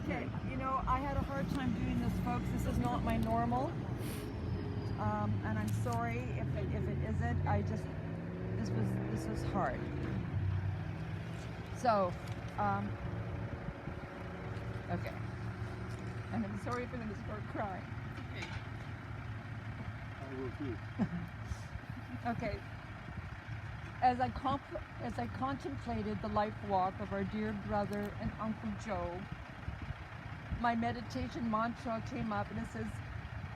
Okay, you know, I had a hard time doing this, folks. This is not my normal, and I'm sorry if it isn't. This was hard. So, okay, and I'm sorry if I'm going to start crying. I will too. Okay. As I contemplated the life walk of our dear brother and Uncle Joe, my meditation mantra came up and it says,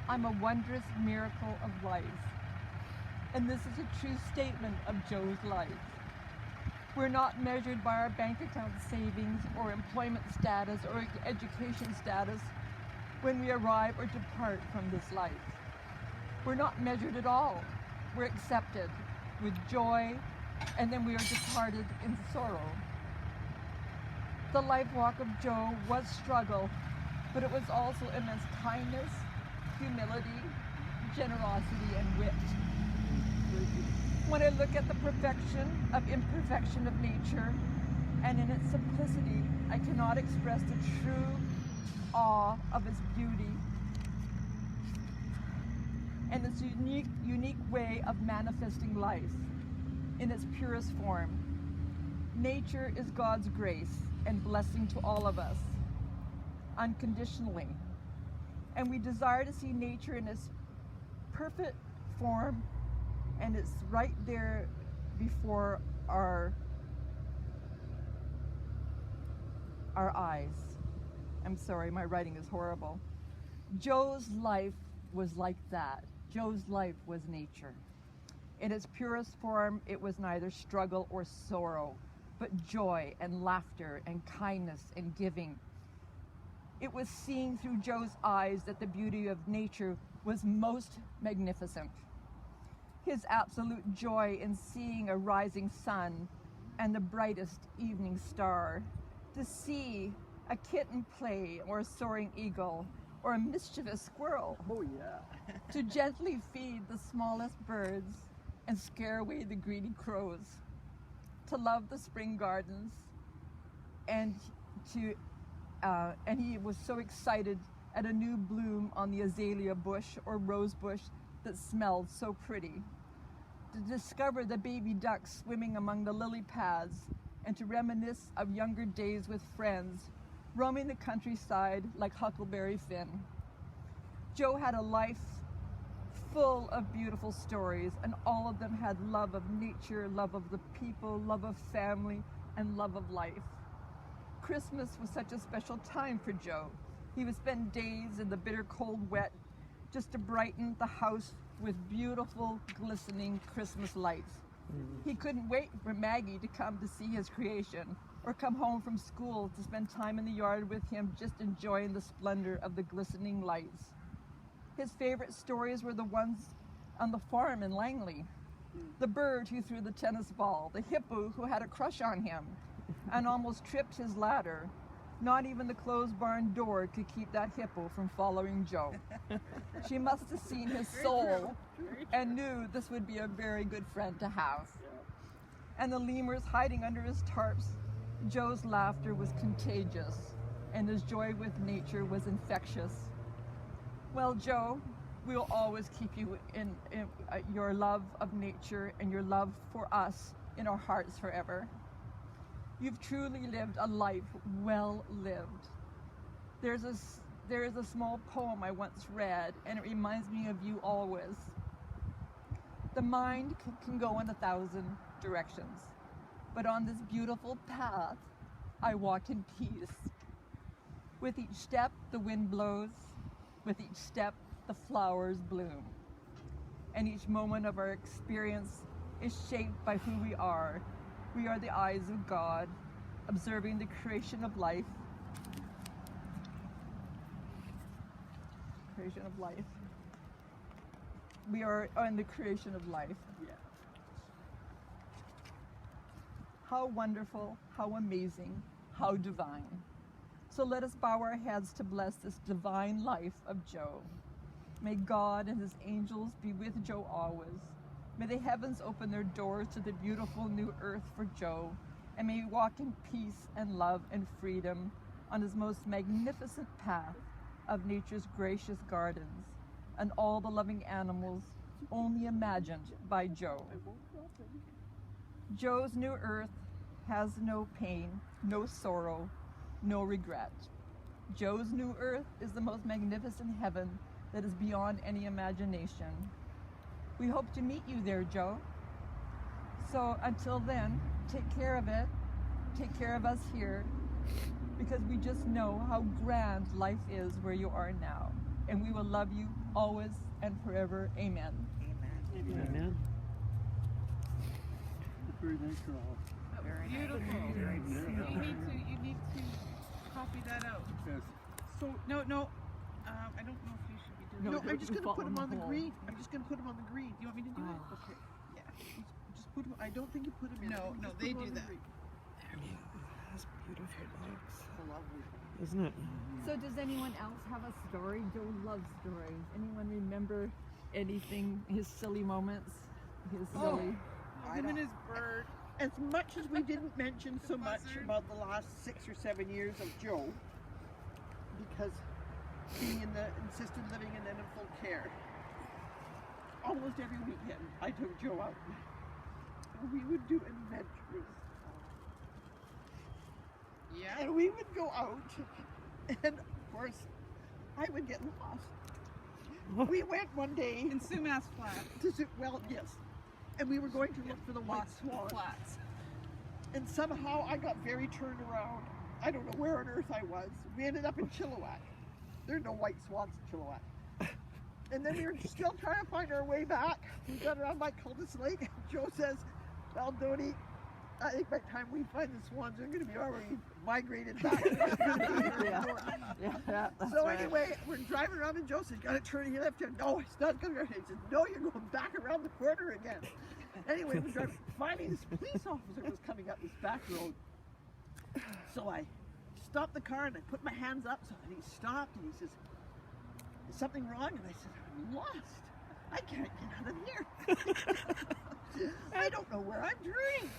"I'm a wondrous miracle of life." And this is a true statement of Joe's life. We're not measured by our bank account savings or employment status or education status when we arrive or depart from this life. We're not measured at all. We're accepted with joy, and then we are departed in sorrow. The life walk of Joe was struggle, but it was also immense kindness, humility, generosity, and wit. When I look at the perfection of imperfection of nature, and in its simplicity, I cannot express the true awe of its beauty and its unique way of manifesting life in its purest form. Nature is God's grace and blessing to all of us, unconditionally. And we desire to see nature in its perfect form, and it's right there before our eyes. I'm sorry, my writing is horrible. Joe's life was like that. Joe's life was nature. In its purest form, it was neither struggle or sorrow, but joy and laughter and kindness and giving. It was seen through Joe's eyes that the beauty of nature was most magnificent. His absolute joy in seeing a rising sun and the brightest evening star, to see a kitten play or a soaring eagle or a mischievous squirrel, Oh yeah. to gently feed the smallest birds and scare away the greedy crows, to love the spring gardens, and he was so excited at a new bloom on the azalea bush or rose bush that smelled so pretty, to discover the baby ducks swimming among the lily pads, and to reminisce of younger days with friends, roaming the countryside like Huckleberry Finn. Joe had a life full of beautiful stories, and all of them had love of nature, love of the people, love of family, and love of life. Christmas was such a special time for Joe. He would spend days in the bitter cold wet just to brighten the house with beautiful, glistening Christmas lights. He couldn't wait for Maggie to come to see his creation, or come home from school to spend time in the yard with him, just enjoying the splendor of the glistening lights. His favorite stories were the ones on the farm in Langley. The bird who threw the tennis ball, the hippo who had a crush on him and almost tripped his ladder. Not even the closed barn door could keep that hippo from following Joe. She must have seen his soul and knew this would be a very good friend to have. And the lemurs hiding under his tarps. Joe's laughter was contagious, and his joy with nature was infectious. Well, Joe, we'll always keep you in your love of nature and your love for us in our hearts forever. You've truly lived a life well lived. There is a small poem I once read, and it reminds me of you always. The mind can go in 1,000 directions, but on this beautiful path, I walk in peace. With each step, the wind blows. With each step, the flowers bloom. And each moment of our experience is shaped by who we are. We are the eyes of God, observing the creation of life. Creation of life. We are in the creation of life. Yeah. How wonderful, how amazing, how divine. So let us bow our heads to bless this divine life of Joe. May God and his angels be with Joe always. May the heavens open their doors to the beautiful new earth for Joe, and may he walk in peace and love and freedom on his most magnificent path of nature's gracious gardens, and all the loving animals only imagined by Joe. Joe's new earth has no pain, no sorrow, no regret. Joe's new earth is the most magnificent heaven that is beyond any imagination. We hope to meet you there, Joe. So until then, take care of it, take care of us here, because we just know how grand life is where you are now. And we will love you always and forever. Amen. Amen. Amen. Very nice girl. Very beautiful. Very You need to copy that out. Yes. So no, I don't know if you should be doing. No, that. do I'm it just in going to put them on the hole. green. I'm just going to put them on the green. You want me to do it? Okay. Yeah. Just put them. I don't think you put them in. No, Just no, put they them on do the that. green. That's beautiful books. It's lovely. Isn't it? So does anyone else have a story? Joe loves stories. Anyone remember anything, his silly moments? His silly... Him and his bird. As much as we didn't mention so much Buzzard. about the last 6 or 7 years of Joe, because being in the assisted living and then in full care, almost every weekend I took Joe out. And we would do adventures. Yeah. And we would go out, and of course, I would get lost. We went one day In Sumas Flat. well, yes, and we were going to look for the white swan. Flats. And somehow I got very turned around. I don't know where on earth I was. We ended up in Chilliwack. There are no white swans in Chilliwack. And then we were still trying to find our way back. We got around by Cultus Lake. Joe says, well, Dodie, I think by the time we find the swans, they're going to be already migrated back. Yeah, So anyway, we're driving around and Joe says, you got to turn here left here. No, it's not going to He says, no, you're going back around the corner again. Anyway, we drive. Finally, this police officer was coming up this back road. So I stopped the car and I put my hands up. So he stopped and he says, is something wrong? And I said, I'm lost. I can't get out of here. I don't know where I'm turning.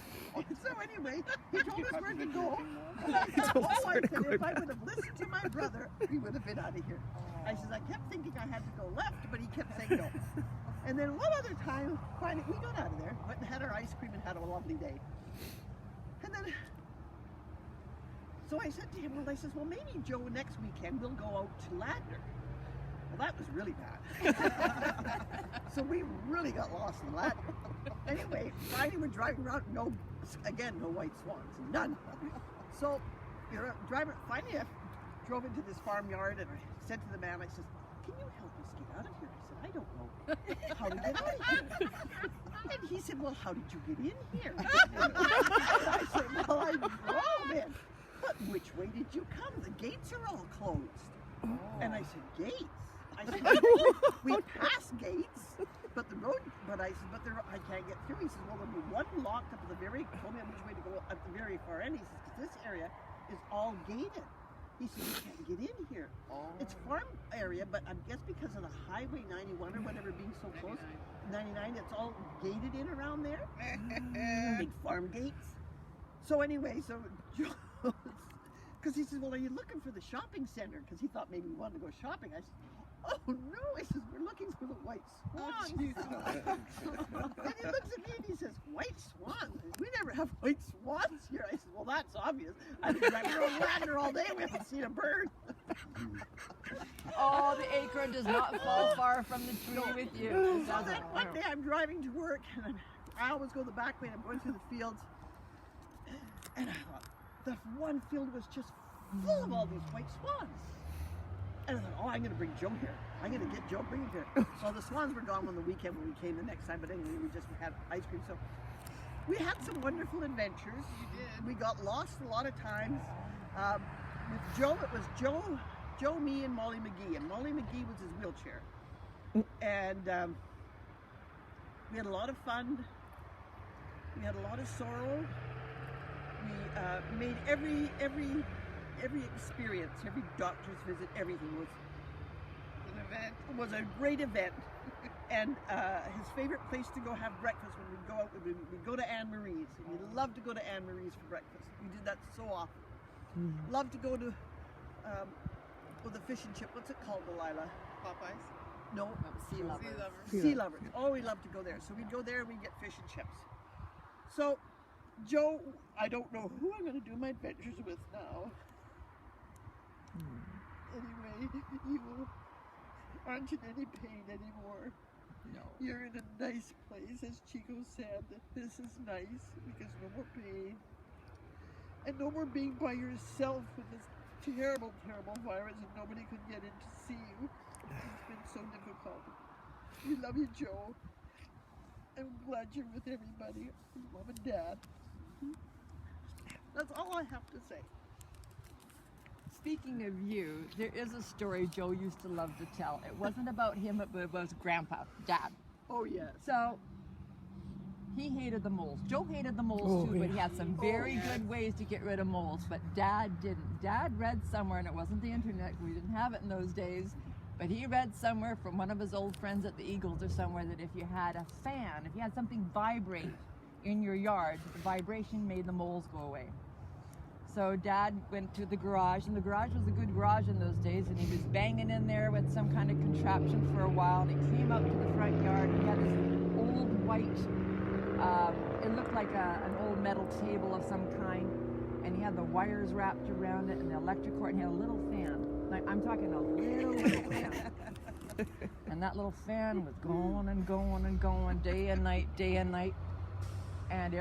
So anyway, he told us where to go. And I said, oh, I said, if I would have listened to my brother, we would have been out of here. I says, I kept thinking I had to go left, but he kept saying no. And then one other time, finally, we got out of there, went and had our ice cream and had a lovely day. And then, so I said to him, well, I says, well, maybe Joe, next weekend we'll go out to Ladner. Well, that was really bad. So we really got lost in Ladner. Anyway, finally we're driving around, no white swans, none. So we're driving, finally I drove into this farmyard and I said to the man, I says, can you help us get out of here? I said, I don't know how to get out of here. And he said, well, how did you get in here? And I said, well, I drove in. But which way did you come? The gates are all closed. And I said, gates? I said, we passed gates, but the road, but I said, I can't get through. He says, well, there'll be one locked up at the very, told me which way to go at the very far end. He says, because this area is all gated. He said, you can't get in here. It's farm area, but I guess because of the Highway 91 or whatever being so close, 99, it's all gated in around there. Big farm gates. So anyway, so because he says, well, are you looking for the shopping center? Because he thought maybe we wanted to go shopping. I said, oh no, I says, we're looking for the white swans. And he looks at me and he says, white swans? We never have white swans here. I said, well, that's obvious. I've been driving around Ladner all day. We haven't seen a bird. Oh, the acorn does not fall far from the tree with you. It So doesn't. then one day I'm driving to work and I always go the back way and I'm going through the fields. And I thought, the one field was just full of all these white swans. And I thought, oh, I'm going to bring Joe here. I'm going to get Joe, bring him here. Well, the swans were gone on the weekend when we came the next time, but anyway, we just had ice cream. So we had some wonderful adventures. You did. We got lost a lot of times. With Joe, it was Joe, me, and Molly McGee. And Molly McGee was his wheelchair. And we had a lot of fun. We had a lot of sorrow. We made every experience, every doctor's visit, everything An event. was a great event. And his favorite place to go have breakfast when we'd go out, we'd go to Anne Marie's. And we loved to go to Anne Marie's for breakfast. We did that so often. Loved to go to the fish and chip. What's it called, Delilah? Popeyes. No, Sea Sea lovers. lovers. Sea Lovers. Oh, we love to go there. So we'd go there and we'd get fish and chips. So, Joe, I don't know who I'm going to do my adventures with now. Anyway, you aren't in any pain anymore. No. You're in a nice place, as Chico said. This is nice because no more pain. And no more being by yourself with this terrible, terrible virus and nobody could get in to see you. It's been so difficult. We love you, Joe. I'm glad you're with everybody. Mom and Dad. That's all I have to say. Speaking of you, there is a story Joe used to love to tell. It wasn't about him, but it was Grandpa, Dad. Oh, yes. So he hated the moles. Joe hated the moles Oh, too, but he yeah. had some very yes. good ways to get rid of moles. But Dad didn't. Dad read somewhere, and it wasn't the internet. We didn't have it in those days. But he read somewhere from one of his old friends at the Eagles or somewhere that if you had a fan, if you had something vibrate in your yard, the vibration made the moles go away. So Dad went to the garage, and the garage was a good garage in those days, and he was banging in there with some kind of contraption for a while, and he came out to the front yard, and he had this old white, it looked like an old metal table of some kind, and he had the wires wrapped around it, and the electric cord, and he had a little fan. Like, I'm talking a little fan. And that little fan was going and going and going day and night, and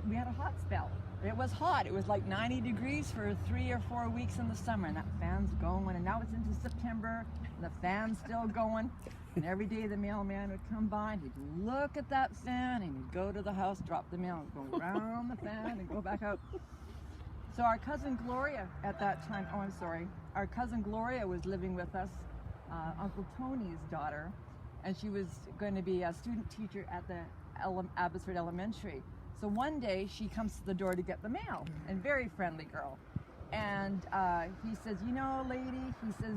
we had a hot spell. It was hot. It was like 90 degrees for 3 or 4 weeks in the summer, and that fan's going, and now it's into September, and the fan's still going, and every day the mailman would come by, and he'd look at that fan, and he'd go to the house, drop the mail, and go around the fan, and go back out. So our cousin Gloria at that time, our cousin Gloria was living with us, Uncle Tony's daughter, and she was going to be a student teacher at the Abbotsford Elementary. So one day she comes to the door to get the mail, and very friendly girl. And he says, you know, lady, he says,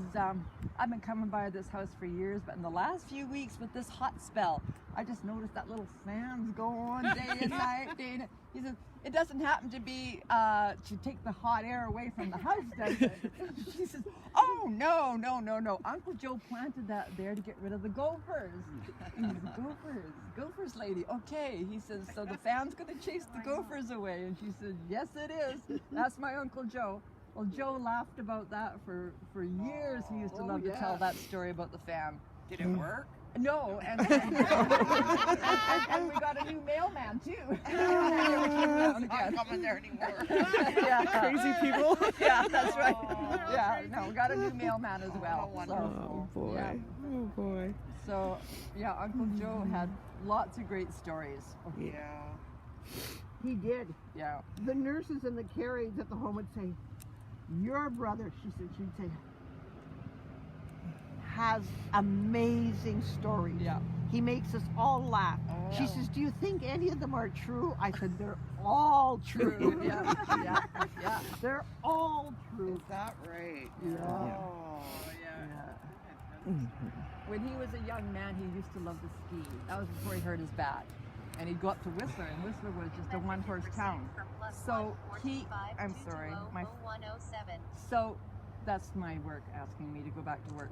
I've been coming by this house for years, but in the last few weeks with this hot spell, I just noticed that little fan's going day and night, day and night. He says, it doesn't happen to be to take the hot air away from the house, does it? She says, oh, no. Uncle Joe planted that there to get rid of the gophers. And he says, gophers, lady. Okay. He says, so the fan's going to chase the gophers away. And she said, yes, it is. That's my Uncle Joe. Well, Joe laughed about that for years. He used to love to tell that story about the fan. Did it work? No, and we got a new mailman too. Not coming there anymore. Yeah. Crazy people. Yeah, that's right. Yeah, no, we got a new mailman as well. Oh, wonderful. Oh boy. Yeah. Oh boy. So, yeah, Uncle Joe had lots of great stories. Yeah. He did. Yeah. The nurses and the carers at the home would say, your brother, she'd say, has amazing stories. Yeah. He makes us all laugh. Oh. She says, do you think any of them are true? I said, they're all true. Yeah. They're all true. Is that right? Yeah. Oh, yeah. When he was a young man, he used to love to ski. That was before he hurt his back. And he'd go up to Whistler, and Whistler was just a one-horse town. So so that's my work asking me to go back to work.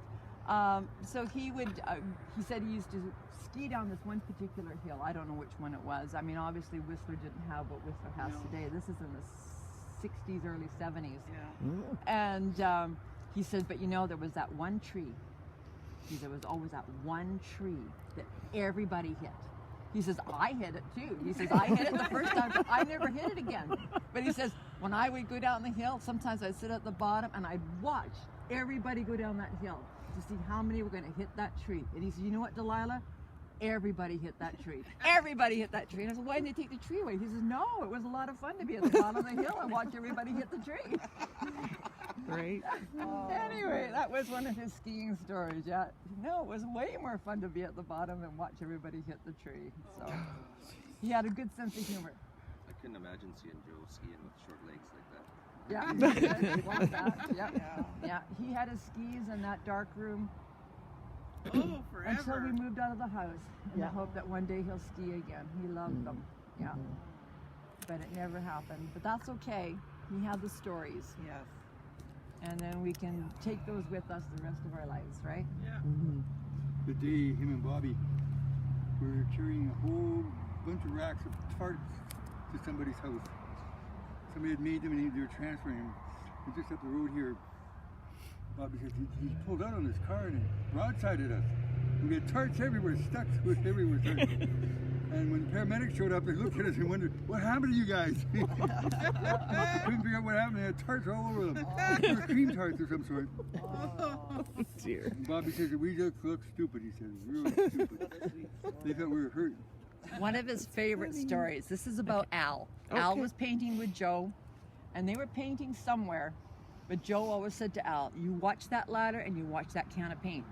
So he would, he said he used to ski down this one particular hill. I don't know which one it was. I mean, obviously Whistler didn't have what Whistler has today. This is in the 60s, early 70s. Yeah. And he said, but you know, there was that one tree. He said, there was always that one tree that everybody hit. He says, I hit it too. He says, I hit it the first time, but I never hit it again. But he says, when I would go down the hill, sometimes I'd sit at the bottom and I'd watch everybody go down that hill to see how many were going to hit that tree. And he said, you know what, Delilah? Everybody hit that tree. Everybody hit that tree. And I said, why didn't they take the tree away? He says, no, it was a lot of fun to be at the bottom of the hill and watch everybody hit the tree. Right. Anyway, that was one of his skiing stories. Yeah, no, it was way more fun to be at the bottom and watch everybody hit the tree. So he had a good sense of humor. I couldn't imagine seeing Joe skiing with short legs like that. Yeah, he loved that. Yeah. He had his skis in that dark room Oh, forever. until we moved out of the house in Yeah. the hope that one day he'll ski again. He loved them. Yeah, but it never happened. But that's okay. He had the stories. Yes. and then we can take those with us the rest of our lives, right? Yeah. Mhm. The day him and Bobby were carrying a whole bunch of racks of tarts to somebody's house. Somebody had made them and they were transferring them. And just up the road here, Bobby says he pulled out on his car and broadsided us. And we had tarts everywhere, stuck to it everywhere. Tarts. And when the paramedics showed up, they looked at us and wondered, what happened to you guys? Couldn't figure out what happened. They had tarts all over them. They were cream tarts or some sort. Oh, dear. And Bobby says that we just look stupid, he said. Really stupid. They thought we were hurt. One of his favorite stories. This is about Al. Al Okay. was painting with Joe, and they were painting somewhere, but Joe always said to Al, you watch that ladder and you watch that can of paint.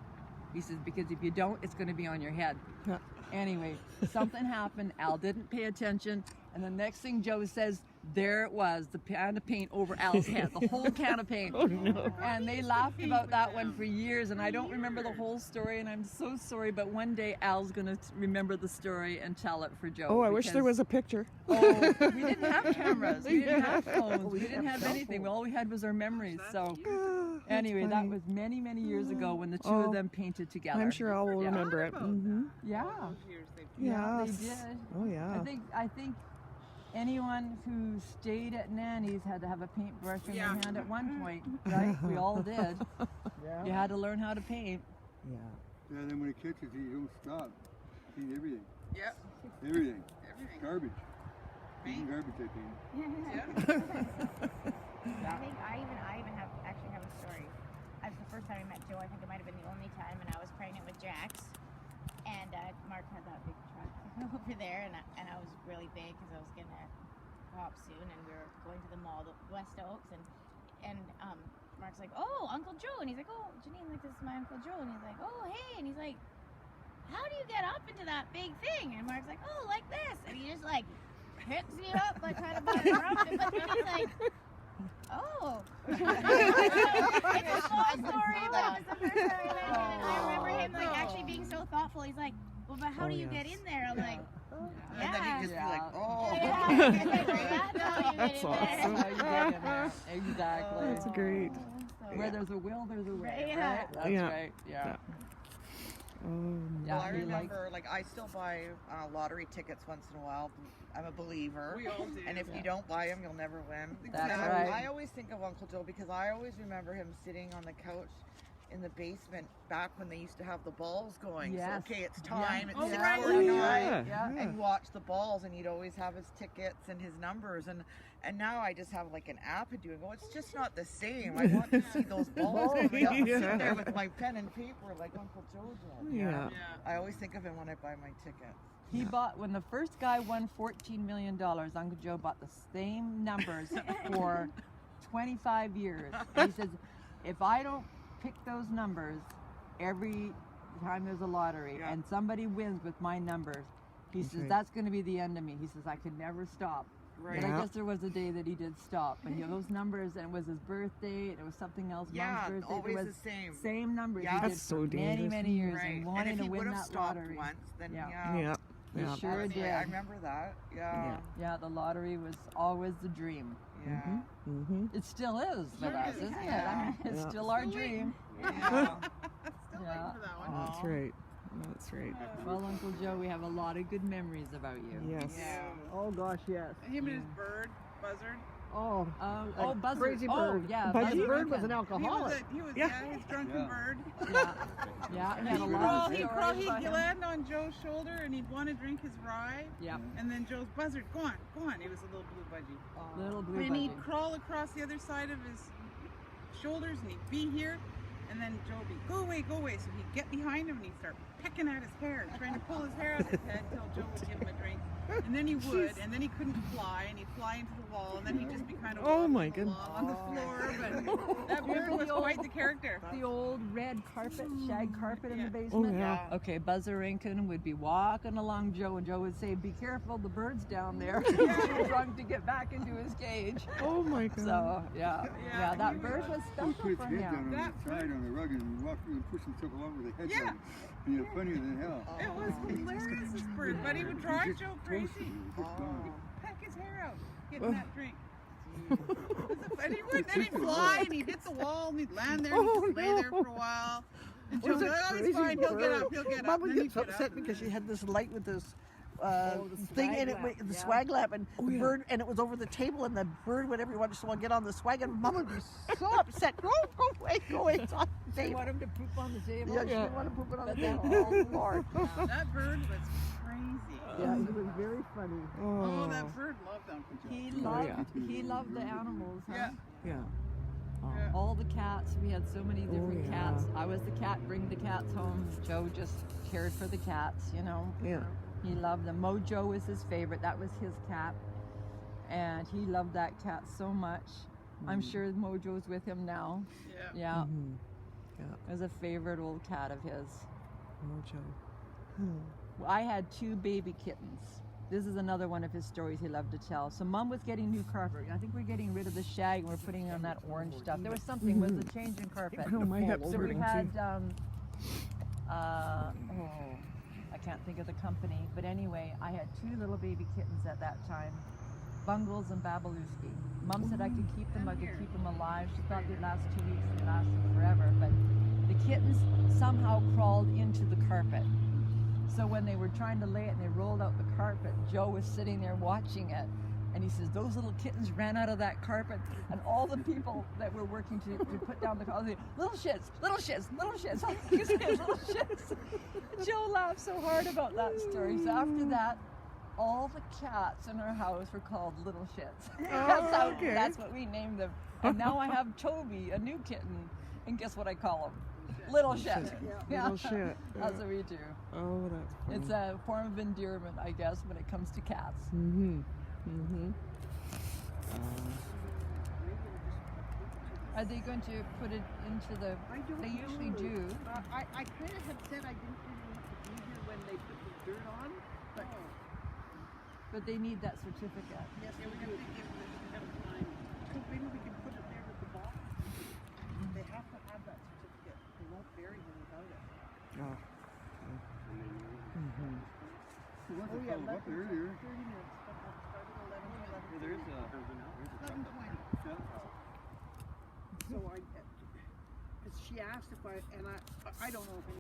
He says, because if you don't, it's going to be on your head. Yeah. Anyway, something happened. Al didn't pay attention, and the next thing Joe says, there it was, the can of paint over Al's head, the whole can of paint. Oh, no. And they laughed about that one for years, and I don't remember the whole story, and I'm so sorry, but one day Al's going to remember the story and tell it for Joe. Oh, I wish there because- was a picture. Oh, we didn't have cameras. We didn't have phones. We didn't have anything. All we had was our memories. So anyway, that funny. was many, many years ago when the two Oh, of them painted together. I'm sure Al will Yeah. remember it. Mm-hmm. Yeah. All those years they've Yeah, they Yes. did. Oh, yeah. I think anyone who stayed at Nanny's had to have a paintbrush in Yeah. their hand at one point, right? We all did. You had to learn how to paint. Yeah. Yeah, then when it catches you, you don't stop. Paint everything. Yep. Everything. Everything. Garbage. Paint. Even garbage I paint. Yeah. I think I even actually have a story. As the first time I met Joe, I think it might have been the only time, and I was pregnant with Jax, and Mark had that big truck over there, and I was really big because I was gonna pop soon, and we were going to the mall, the West Oaks, and Mark's like, oh, Uncle Joe, and he's like, oh, Janine, like, this is my Uncle Joe, and he's like, oh, hey, and he's like, how do you get up into that big thing? And Mark's like, oh, like this, and he just like picks me up, like trying to put me around it, but then he's like, oh. It's a small story, but it was the first time I met him, and I remember him like actually being so thoughtful. He's like, well, but how Oh, do you yes. get in there? I'm like, And then he'd just be like, oh. yeah. He's like, well, that's how you get That's in awesome. there. How you get in there. Exactly. That's great. So, Where there's a will, there's a way. Yeah. Right? That's Yeah. right. Yeah. Well, I he likes- remember, like, I still buy lottery tickets once in a while. I'm a believer. We all do. And if you don't buy them, you'll never win. That's And right. I always think of Uncle Joe because I always remember him sitting on the couch in the basement back when they used to have the balls going. Yes. So, okay, it's time. Yeah. It's Oh, right. 6:49. Yeah. Yeah. And watch the balls, and he'd always have his tickets and his numbers, and now I just have like an app and doing. Oh, it's just not the same. I want to see those balls coming up and sit there with my pen and paper like Uncle Joe did. Yeah. Yeah. I always think of him when I buy my ticket. He bought, when the first guy won $14 million, Uncle Joe bought the same numbers for 25 years. And he says, if I don't pick those numbers every time there's a lottery Yeah. and somebody wins with my numbers, he says, Okay. that's going to be the end of me. He says, I could never stop. Right. But Yeah. I guess there was a day that he did stop. And those numbers, and it was his birthday, and it was something else, Yeah, Mom's birthday. always there the was same. same numbers Yeah. he That's did so for many, dangerous. many years Right. and And wanting if to he would win have that stopped lottery. once, then Yeah. Yeah. He Yeah. sure I did. remember that. Yeah. Yeah, the lottery was always the dream. Yeah. Mm-hmm. It still is with Sure us, is. isn't it? Yeah. I mean, it's Yeah. still our Still dream. Yeah. Still Yeah. waiting for that one. That's right. That's right. Well, Uncle Joe, we have a lot of good memories about you. Yes. Yeah. Oh gosh, yes. Him and his bird, Buzzard. Oh, Oh, Buzzard. Crazy Oh, bird. yeah. Budgie? his bird was Ricken. an alcoholic. He was Yeah. his drunken Yeah. bird. Yeah. Yeah, he had a He'd lot crawl, of he'd stories crawl, about he'd him. land on Joe's shoulder and he'd want to drink his rye. Yeah. And then Joe's Buzzard, go on. It was a little blue budgie. Little blue And he'd budgie. crawl across the other side of his shoulders and he'd be here. And then Joe would be, go away. So he'd get behind him and he'd start pecking at his hair, trying to pull his hair out of his head until Joe would give him a drink. And then he would, and then he couldn't fly, and he'd fly into the wall, and then he'd just be kind of Oh wobbling my goodness. along on the floor. But that bird was quite the character. The old red carpet, shag carpet in the Yeah. basement. Oh, yeah. Okay, Buzzer Ricken would be walking along Joe, and Joe would say, "Be careful, the bird's down there." He's too drunk to get back into his cage. Oh my God. So yeah, Yeah, that he bird was He special put his for head down him. on That the side on the rug and walked through and pushed himself along with the head Yeah. down. And he was funnier than hell. It was hilarious, this bird, but he would He drive just Joe toasted crazy. him. He was just gone. Peck his hair out, getting that drink. And he'd fly and he'd hit the wall and he'd land there and he'd just lay there for a while. And Joe Was said, it oh, he's crazy fine, he'll get bird? up, he'll get Mom up. would And then get he'd so get up upset and because she had this light with this the thing swag in it, lamp, the yeah. swag lamp, and the bird, and it was over the table, and the bird would every once in a while get on the swag, and Mom would be so upset. Go away, it's on the They table. want him to poop on the table. Yeah, she didn't want to poop it on the But table. then- Oh, Lord. That bird was crazy. Yeah, he was very funny. Oh, that bird loved Uncle Joe. He loved the animals. Huh? Yeah. Yeah. Yeah. All the cats. We had so many different yeah. cats. I was the cat, bring the cats home. Joe just cared for the cats, you know. Yeah. He loved them. Mojo was his favorite. That was his cat. And he loved that cat so much. I'm sure Mojo's with him now. Yeah. Yeah. Mhm. Yeah. It was a favorite old cat of his. Mojo. I had 2 baby kittens. This is another one of his stories he loved to tell. So Mom was getting new carpet. I think we're getting rid of the shag and we're putting on that orange stuff. There was something with the change in carpet. Oh, my hips So we hurting had, too. I can't think of the company, but anyway, I had 2 little baby kittens at that time, Bungles and Babaluski. Mom said I could keep them, I could keep them alive. She thought they'd last 2 weeks, they lasted forever, but the kittens somehow crawled into the carpet. So when they were trying to lay it and they rolled out the carpet, Joe was sitting there watching it. And he says, those little kittens ran out of that carpet, and all the people that were working to put down the carpet, little shits, little shits, little shits, little shits. Joe laughed so hard about that story. So after that, all the cats in our house were called little shits. Okay. That's what we named them. And now I have Toby, a new kitten, and guess what I call him? Little shit. Little shit. That's what we do. Oh, that's funny. It's a form of endearment, I guess, when it comes to cats. Mm-hmm. Mm-hmm. Are they going to put it into the? I don't They usually know. do. I kind of had said I didn't really want to be here when they put the dirt on, but But they need that certificate. yes, Yeah, we have to give this ahead of time. so maybe we can put it there with the box. They have to have that certificate. They won't bury him without it. Oh. Mm-hmm. He wants to follow up earlier. 30 minutes. Starting 11 to 11. Yeah, there's a 11:20. So because she asked if I don't know if